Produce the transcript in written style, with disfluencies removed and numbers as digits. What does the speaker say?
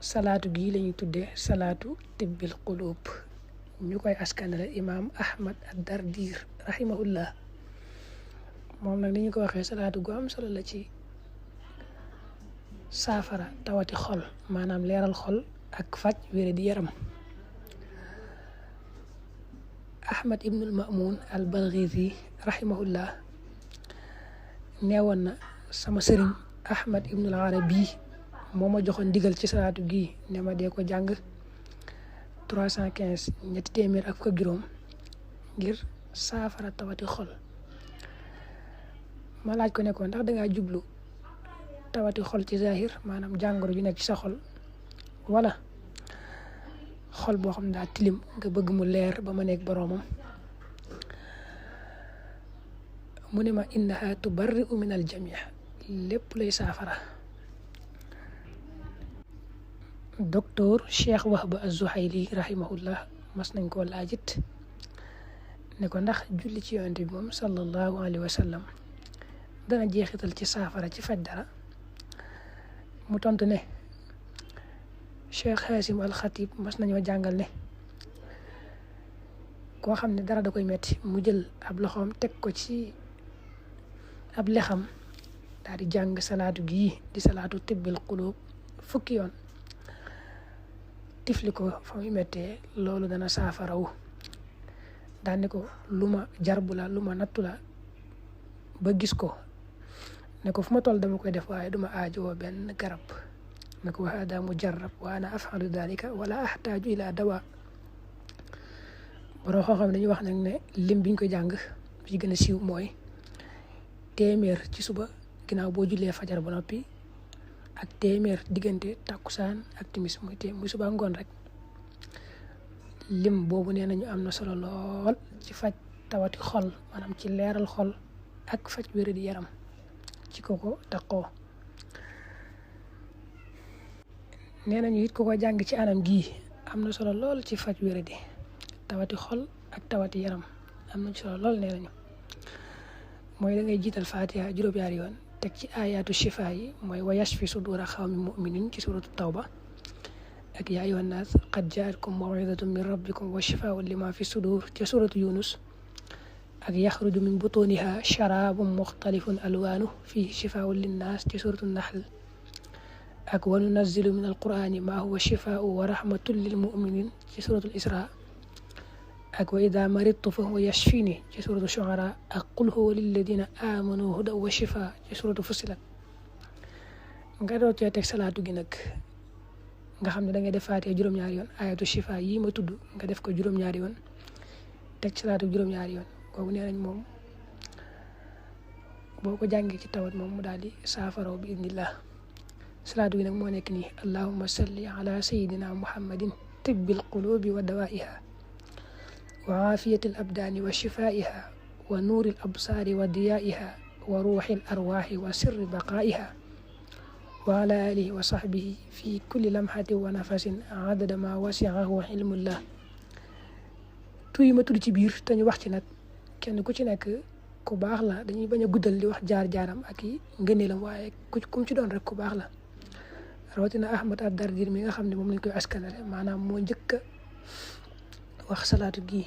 salaatu gii lañuy tuddee salaatu tibbil qulub ñu koy askanale imaam Ahmad ad-Dardir rahimahullah. moom nag ni ñu ko waxee salaatu gu am solo la ci saafara tawati xol, maanaam leeral xol ak faj wéré di yaram. Ahmad ibnul Ma'mun al-Balghizi rahimahullah neewoon na sama sëriñ Ahmad ibnul Arabi moo ma joxoon ndigal ci salaatu gii ne ma dee ko jàng 315 ñetti téeméer ak fukk juróom ngir saafara tawati xol. ma laaj ko ne ko ndax dangaa jublu tawati xol ci zahir, maanaam jàngoro ju nekk ci sa xol, wala xol boo xam ne daa tilim nga bëgg mu leer ba ma nekk boroomam. mu ne ma innaha tubarri'u min al jamii, lépp lay saafara. docteur Cheikh Wahba az-Zuhayli rahimahullah mas nañ koo laajit ne ko ndax julli ci yonent bi moom sallallahu alayhi wa sallam dana jeexital ci saafara ci faj dara. mu tontu ne Cheikh Hasim al-Khatib mas nañoo jàngal ne koo xam ne dara da koy metti mu jël ab loxoom teg ko ci ab lexam daal di jàng salaatu gii di salaatu tibbil qulub fukki yoon, tifli ko fa muy mettee, loolu dana saafarawu. daan ne ko lu ma jarbu la, lu ma nattu la ba gis ko, ne ko fu ma toll dama koy def waaye duma aajowoo benn garab. ne ko wa hada mujarrab wa ana af'alu dhalika wala ahtaaju ila dawa. boroo xam dañuy wax nag ne lim biñ ko jàng bi gën a siiw mooy téeméer ci suba ginnaaw boo jullee fajar ba noppi, ak téeméer diggante takkusaan ak timis, muy suba ngoon rek. lim boobu nee nañu am na solo lool ci faj tawati xol, maanaam ci leeral xol ak faj wér di yaram ci koko taqoo. nee nañu it ku ko jàng ci anam gii am na solo lool ci faj wér di tawati xol ak tawati yaram, am na solo lool. nee nañu mooy da ngay jiital Fatiha juróom-ñaari yoon teg ci ayatu shifa yi, mooy wa yashfi sudura xawmi muminin ci suratu tawba, ak yaa ayyuhan naas qad jaatkum maw'idatun min rabbikum wa shifaa'un lima fi sudur ci suratu yunus, ak yaxruju min butuniha sharabun muxtalifun alwaanu fihi shifaa'un linnaas ci suratu nahl, ak wa nunazzilu min alqur'ani ma huwa shifaa'un wa rahmatun lil mu'minin ci suratu isra, ak wa idha maridtu fa huwa yashfini ci suratu shu'ara, ak qul huwa lilladina amanu hudan wa shifaa ci suratu fussilat. nga doon cee teg salaatu gi nag nga xam ne da ngay def Faatiha juróom-ñaari yoon, ayatu shifa yi ma tudd nga def ko juróom-ñaari yoon, teg salaatu juróom-ñaari yoon. kooku nee nañ moom boo ko jàngee ci tawat moom mu daal di saafaraw bi idnillah. salaatu gi nag moo nekk nii: allahumma salli ala sayyidina muhammadin tibbil qulubi wa dawaiha wa aafiyatil abdaani wa shifaiha wa nuuril absaari wa diyaiha wa ruuxil arwaaxi wa sirri baqaiha wa ala alihi wa sahbihi fi kulli lamhatin wa nafasin adada ma wasi'ahu ilmullah. tuy ma tudd ci biir te ñu wax ci nag kenn ku ci nekk ku baax la, dañuy bañ a guddal di wax jaar-jaaram ak yi ngëneelam, waaye kum ci doon rek ku baax la. rawatina Ahmad ad-Dardir mi nga xam ne moom lañ koy askanale, maanaam moo njëkk a wax salaatu gi.